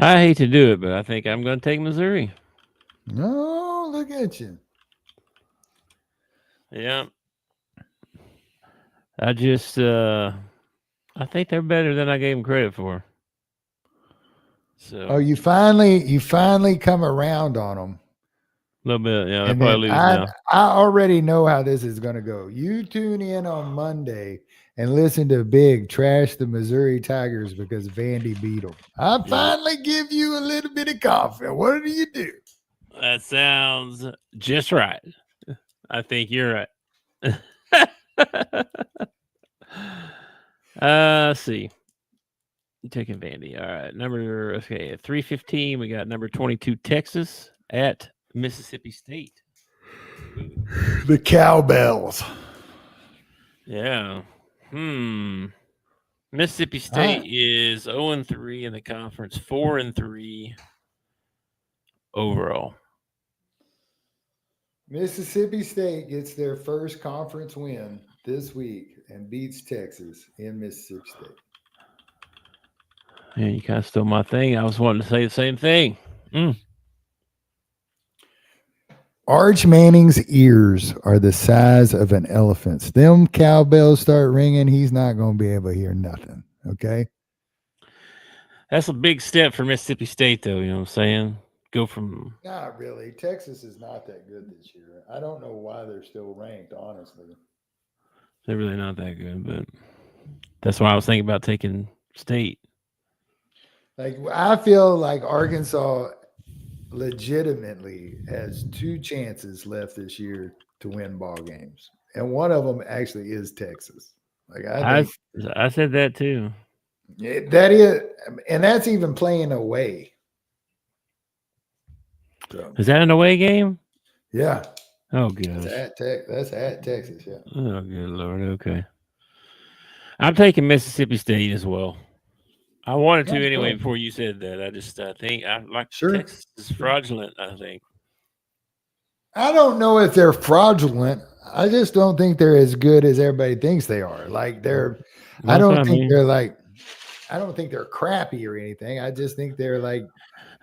I hate to do it, but I think I'm going to take Missouri. No, look at you. Yeah. I just, I think they're better than I gave them credit for. So. Oh, you finally come around on them. A little bit, yeah. They'll And probably then lose now. I already know how this is going to go. You tune in on Monday and listen to Big trash the Missouri Tigers because Vandy beat them. I finally give you a little bit of confidence. What do you do? That sounds just right. I think you're right. Let's see. You taking Vandy. All right. At 3:15, we got number 22 Texas at Mississippi State. The Cowbells. Yeah. Mississippi State is 0-3 in the conference, 4-3 overall. Mississippi State gets their first conference win this week and beats Texas in Mississippi State. Yeah, you kind of stole my thing. I was wanting to say the same thing. Arch Manning's ears are the size of an elephant's. Them cowbells start ringing, he's not going to be able to hear nothing. Okay? That's a big step for Mississippi State, though. You know what I'm saying? Go from... Not really. Texas is not that good this year. I don't know why they're still ranked, honestly. They're really not that good, but that's why I was thinking about taking State. Like, I feel like Arkansas legitimately has 2 chances left this year to win ball games, and one of them actually is Texas. Like I said that too. That is, and that's even playing away. So, is that an away game? Yeah. Oh, good. That's at Texas. Yeah. Oh, good Lord. Okay. I'm taking Mississippi State as well. I wanted to anyway before you said that. I just think I like Texas is fraudulent, I think. I don't know if they're fraudulent. I just don't think they're as good as everybody thinks they are. Like I don't think they're crappy or anything. I just think they're like.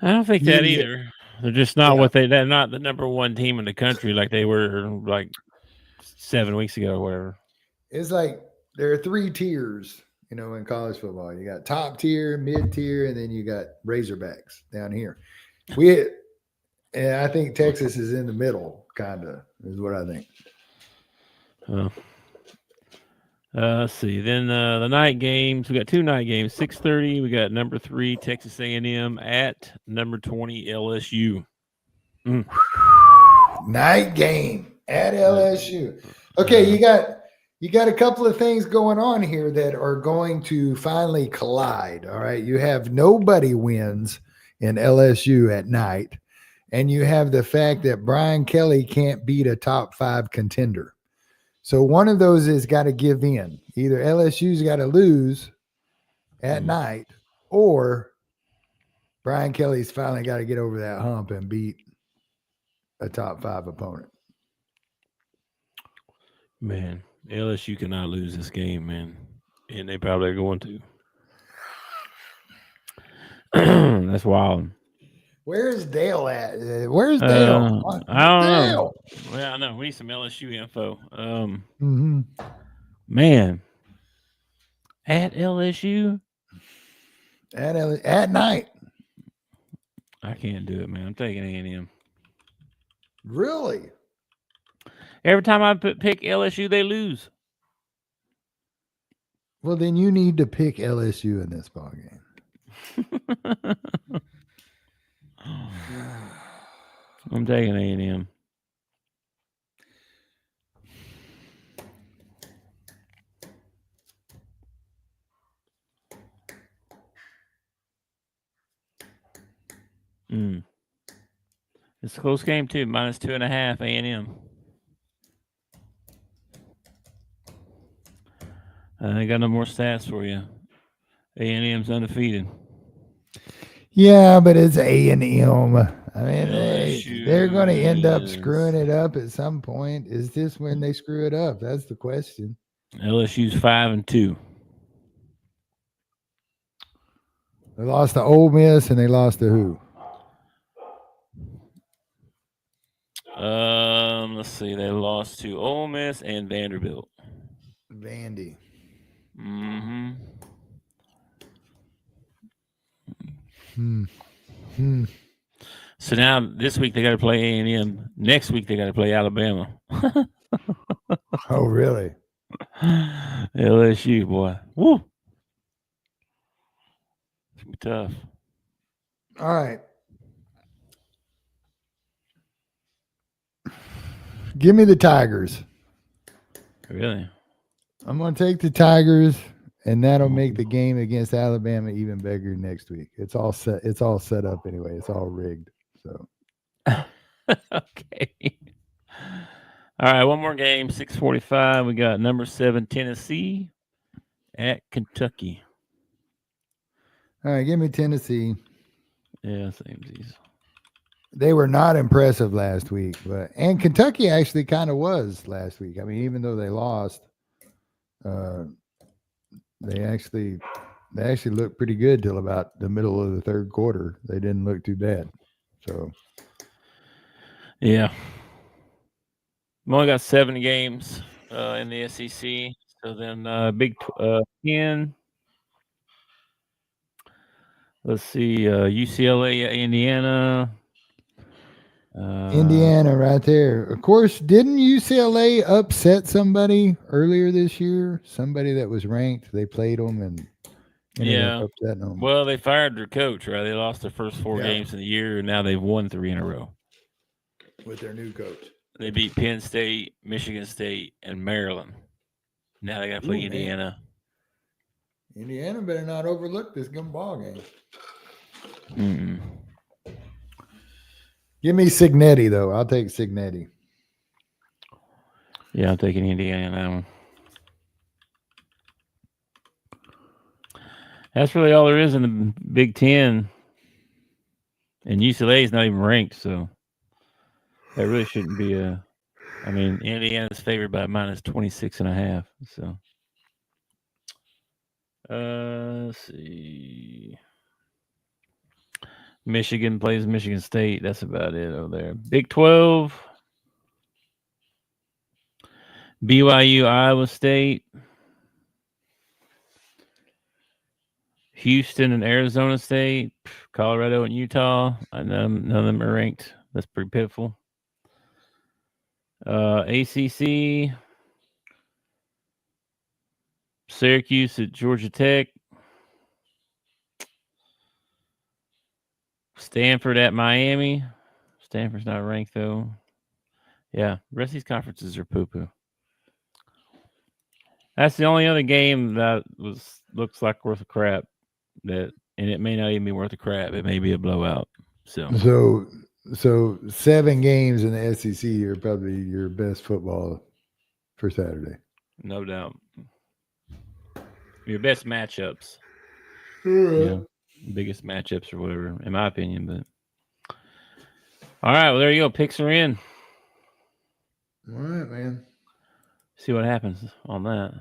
I don't think that either. They're just not they're not the number one team in the country like they were like 7 weeks ago or whatever. It's like there are 3 tiers, in college football. You got top tier, mid tier, and then you got Razorbacks down here. And I think Texas is in the middle, kind of, is what I think. Let's see. Then the night games. We got 2 night games. 6:30. We got number 3 Texas A&M at number 20 LSU. Night game at LSU. Okay, you got a couple of things going on here that are going to finally collide. All right, you have nobody wins in LSU at night, and you have the fact that Brian Kelly can't beat a top 5 contender. So one of those has got to give in. Either LSU's got to lose at night, or Brian Kelly's finally got to get over that hump and beat a top 5 opponent. Man, LSU cannot lose this game, man. And they probably are going to. That's wild. Where's Dale at? Where's Dale? I don't know. Well, I know. We need some LSU info. Man. At LSU? At night. I can't do it, man. I'm taking A&M. Really? Every time I pick LSU, they lose. Well, then you need to pick LSU in this ball game. I'm taking A&M. It's a close game too. -2.5 A&M. I got no more stats for you. A&M's undefeated. Yeah, but it's A&M. I mean, they're going to end up screwing it up at some point. Is this when they screw it up? That's the question. LSU's 5-2. They lost to Ole Miss and they lost to who? Let's see. They lost to Ole Miss and Vanderbilt. Vandy. Mm-hmm. So now this week they got to play A&M. Next week they got to play Alabama. Oh, really? LSU, boy. Woo. It's gonna be tough. All right. Give me the Tigers. Really? I'm going to take the Tigers, and that'll make the game against Alabama even bigger next week. It's all set. It's all set up anyway. It's all rigged. So, Okay. All right, one more game. 6:45. We got number 7 Tennessee at Kentucky. all right, give me Tennessee. Yeah, same as They were not impressive last week, and Kentucky actually kind of was last week. I mean, even though they lost, they actually looked pretty good till about the middle of the third quarter. They didn't look too bad. So, yeah. We only got 7 games in the SEC. So then Big 10. Let's see. UCLA, Indiana. Indiana right there. Of course, didn't UCLA upset somebody earlier this year? Somebody that was ranked. They played them and ended up upsetting them. Well, they fired their coach, right? They lost their first 4 games in the year, and now they've won 3 in a row. With their new coach. They beat Penn State, Michigan State, and Maryland. Now they got to play Indiana. Man. Indiana better not overlook this good ball game. Mm-mm. Give me Signetti, though. I'll take Signetti. Yeah, I'm taking Indiana on that one. That's really all there is in the Big Ten. And UCLA is not even ranked, so that really shouldn't be a. I mean, Indiana's favored by minus 26.5. So, let's see. Michigan plays Michigan State. That's about it over there. Big 12. BYU, Iowa State. Houston and Arizona State. Colorado and Utah. None of them are ranked. That's pretty pitiful. ACC. Syracuse at Georgia Tech. Stanford at Miami. Stanford's not ranked, though. Yeah, the rest of these conferences are poo-poo. That's the only other game that looks like worth a crap. And it may not even be worth a crap. It may be a blowout. So 7 games in the SEC are probably your best football for Saturday. No doubt. Your best matchups. Right. Biggest matchups or whatever, in my opinion. But all right, well, there you go. Picks are in. All right, man. See what happens on that.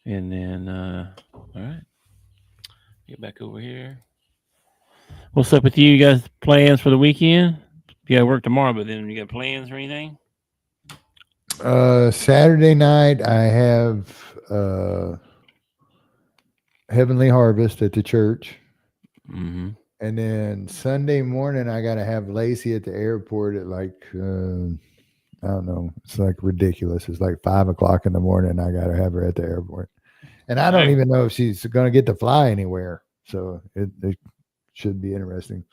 And then, all right. Get back over here. What's up with you? You guys plans for the weekend? You got to work tomorrow, but then you got plans or anything? Saturday night, I have Heavenly Harvest at the church. Mm-hmm. And then Sunday morning, I got to have Lacey at the airport at like, I don't know. It's like ridiculous. It's like 5 o'clock in the morning. I got to have her at the airport. And I don't even know if she's going to get to fly anywhere. So it should be interesting.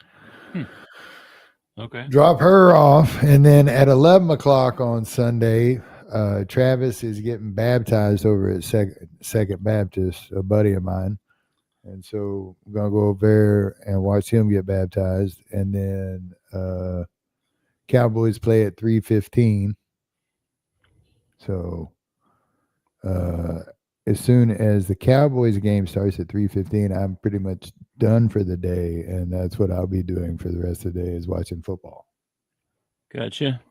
Okay. Drop her off. And then at 11 o'clock on Sunday, Travis is getting baptized over at Second Baptist, a buddy of mine. And so we're going to go over there and watch him get baptized. And then Cowboys play at 3:15. So as soon as the Cowboys game starts at 3:15, I'm pretty much done for the day. And that's what I'll be doing for the rest of the day is watching football. Gotcha.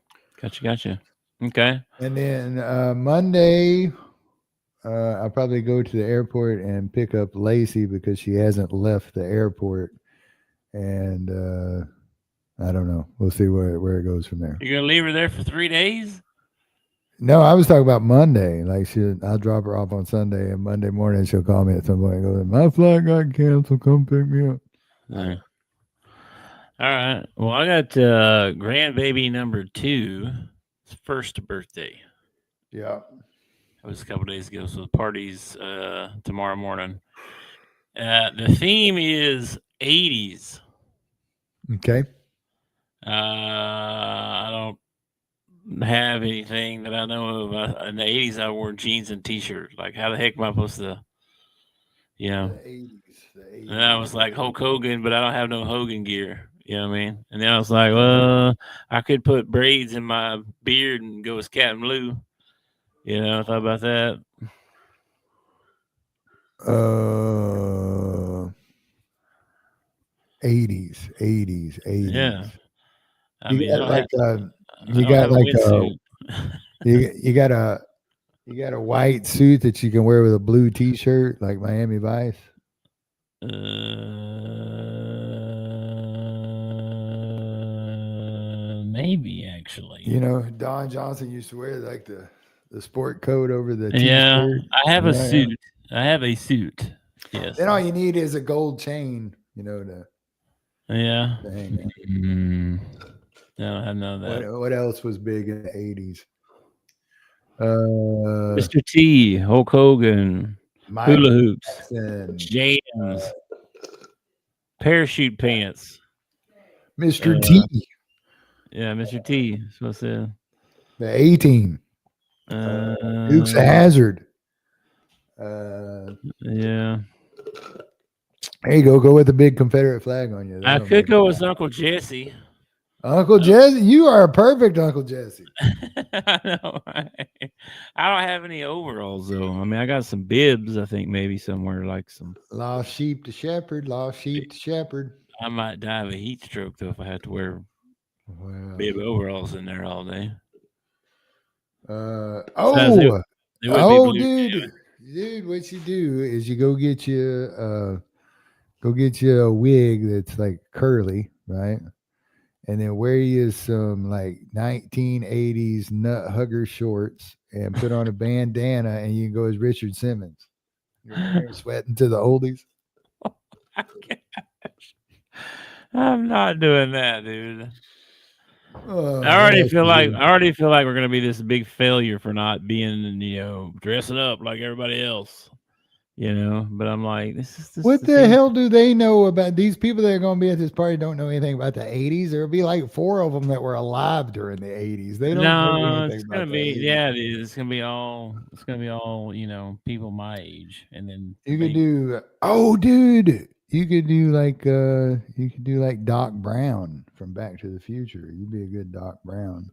Okay. And then Monday, I'll probably go to the airport and pick up Lacey because she hasn't left the airport, and I don't know. We'll see where it goes from there. You're gonna leave her there for 3 days? No, I was talking about Monday. Like I'll drop her off on Sunday, and Monday morning she'll call me at some point and go, "My flight got canceled. Come pick me up." No. All right. Well, I got grandbaby number 2's first birthday. Yeah. It was a couple days ago, so the party's tomorrow morning. The theme is 80s. Okay. I don't have anything that I know of. In the 80s, I wore jeans and T-shirts. Like, how the heck am I supposed to, The 80s. And I was like Hulk Hogan, but I don't have no Hogan gear. You know what I mean? And then I was like, well, I could put braids in my beard and go as Captain Lou. You know, I thought about that. 80s. Yeah. I You mean, got like you you got a white suit that you can wear with a blue T-shirt, like Miami Vice. Maybe actually. You know, Don Johnson used to wear like the sport coat over the T-shirt. Yeah, I have a suit. I have a suit. Yes. Then all you need is a gold chain, to Yeah. to hang out. No, I know that. What else was big in the 80s? Mr. T, Hulk Hogan, hula hoops, jams, parachute pants. Mr. T. Yeah, Mr. T. That's what I said. The A-Team. Dukes of Hazzard. Yeah. There you go. Go with the big Confederate flag on you. I could go with Uncle Jesse. Uncle Jesse? You are a perfect Uncle Jesse. I know. I don't have any overalls, though. I mean, I got some bibs, I think, maybe somewhere like some. Lost sheep to shepherd. I might die of a heat stroke, though, if I had to wear bib overalls in there all day. Dude, what you do is you go get you a wig that's like curly, right? And then wear you some like 1980s nut hugger shorts and put on a bandana, and you can go as Richard Simmons. You're sweating to the oldies. Oh my gosh. I'm not doing that, dude. I already feel like we're gonna be this big failure for not being, dressing up like everybody else. But I'm like, this what the hell do they know about these people that are going to be at this party? Don't know anything about the 80s. There'll be like 4 of them that were alive during the 80s. They don't know anything about the 80s. Yeah, it is. It's gonna be all people my age, and then you could do like Doc Brown from Back to the Future. You'd be a good Doc Brown.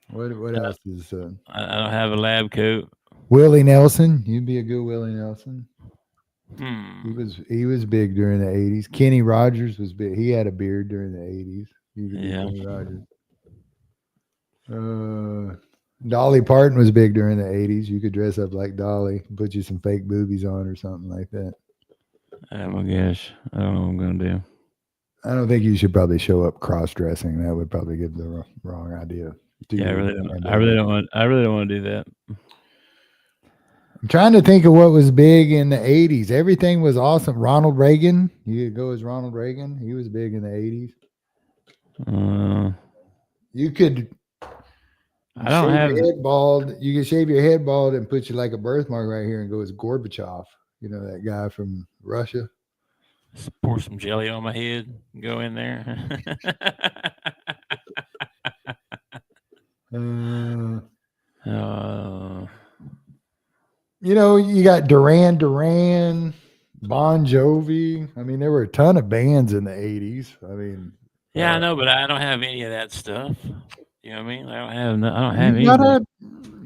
What else is I don't have a lab coat. Willie Nelson, you'd be a good Willie Nelson. He was big during the 80s. Kenny Rogers was big. He had a beard during the 80s. You could be Kenny Rogers. Dolly Parton was big during the 80s. You could dress up like Dolly, put you some fake boobies on or something like that. Oh my gosh, I don't know what I'm gonna do. I don't think you should probably show up cross-dressing. That would probably give the wrong idea. I really don't want to do that. I'm trying to think of what was big in the 80s. Everything was awesome. Ronald Reagan. You could go as Ronald Reagan. He was big in the 80s. You could your head bald. You could shave your head bald and put you like a birthmark right here and go as Gorbachev. That guy from Russia. Just pour some jelly on my head and go in there. You got Duran, Bon Jovi. I mean, there were a ton of bands in the 80s. I mean, yeah, I know, but I don't have any of that stuff. You know what I mean? I don't have any.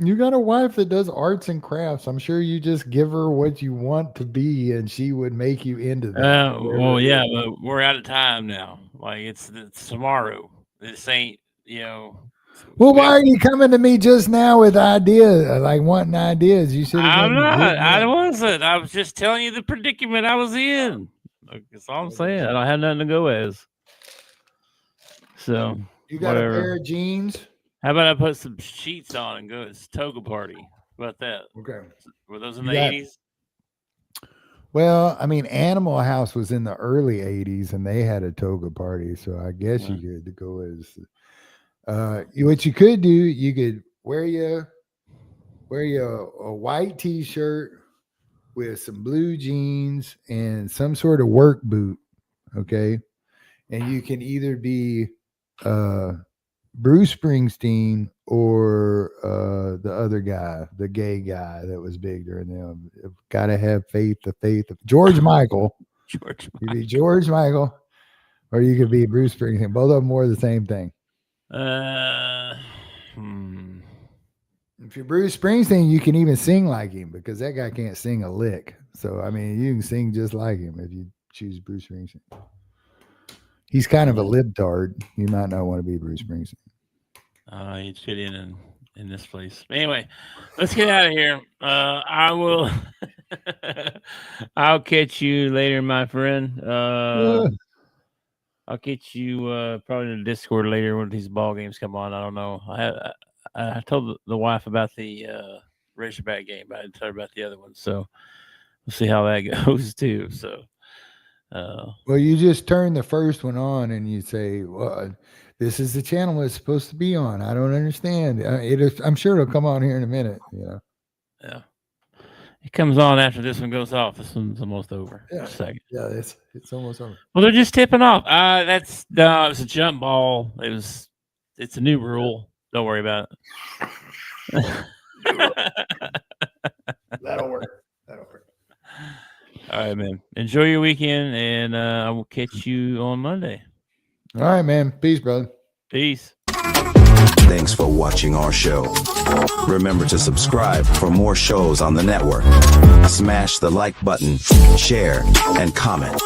You got a wife that does arts and crafts. I'm sure you just give her what you want to be, and she would make you into that. Well, yeah, but we're out of time now. Like it's tomorrow. This ain't, Well, why are you coming to me just now with ideas, like wanting ideas? You should have. I'm not. I wasn't. I was just telling you the predicament I was in. That's all I'm saying. I don't have nothing to go as. So you got whatever. a pair of jeans. How about I put some sheets on and go? It's toga party. How about that? Okay. Were those in the 80s? Well, I mean, Animal House was in the early 80s and they had a toga party. So I guess you could go as what you could do, you could wear a white t-shirt with some blue jeans and some sort of work boot. Okay. And you can either be Bruce Springsteen or the other guy, the gay guy that was big during them. Got to have faith of George Michael. You be George Michael, or you could be Bruce Springsteen. Both of them wore the same thing. If you're Bruce Springsteen, you can even sing like him because that guy can't sing a lick. So I mean, you can sing just like him if you choose Bruce Springsteen. He's kind of a libtard. You might not want to be Bruce Springsteen. He'd fit in this place. Anyway, let's get out of here. I will. I'll catch you later, my friend. I'll catch you probably in the Discord later when these ball games come on. I don't know. I told the wife about the Razorback game, but I didn't tell her about the other one. So we'll see how that goes too. So. Well, you just turn the first one on and you say, well, this is the channel it's supposed to be on. I don't understand. I'm sure it'll come on here in a minute. Yeah. It comes on after this one goes off. This one's almost over. Yeah. Second. Yeah, it's almost over. Well, they're just tipping off. It was a jump ball. It's a new rule. Don't worry about it. That'll work. All right, man. Enjoy your weekend, and I will catch you on Monday. All right, man. Peace, brother. Peace. Thanks for watching our show. Remember to subscribe for more shows on the network. Smash the like button, share, and comment.